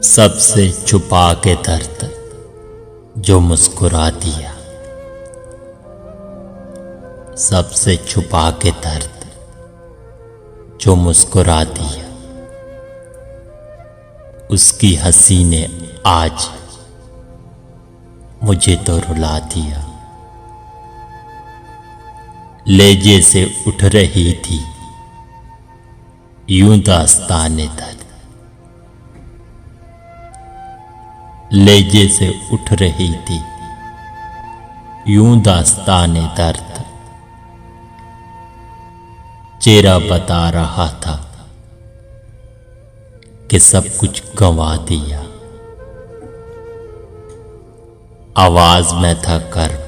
सबसे छुपा के दर्द जो मुस्कुरा दिया, सबसे छुपा के दर्द जो मुस्कुरा दिया, उसकी हंसी ने आज मुझे तो रुला दिया। लेजे से उठ रही थी यूं दास्ताने दर्द, लेजे से उठ रही थी यूं दास्ताने दर्द। चेहरा बता रहा था कि सब कुछ गंवा दिया। आवाज में था कर्ब,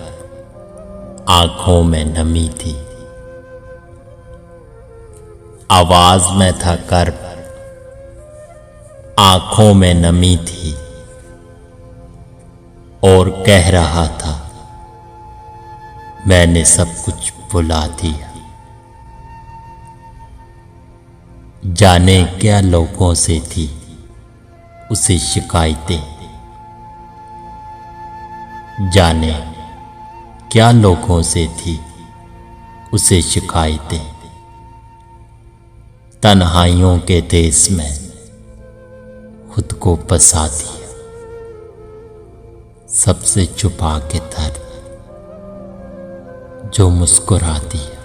आंखों में नमी थी। आवाज में था कर्ब, आंखों में नमी थी। और कह रहा था मैंने सब कुछ भुला दिया। जाने क्या लोगों से थी उसे शिकायतें, जाने क्या लोगों से थी उसे शिकायतें। तन्हाइयों के देश में खुद को बसा दिया, सबसे छुपा के दर्द जो मुस्कुरा दिया।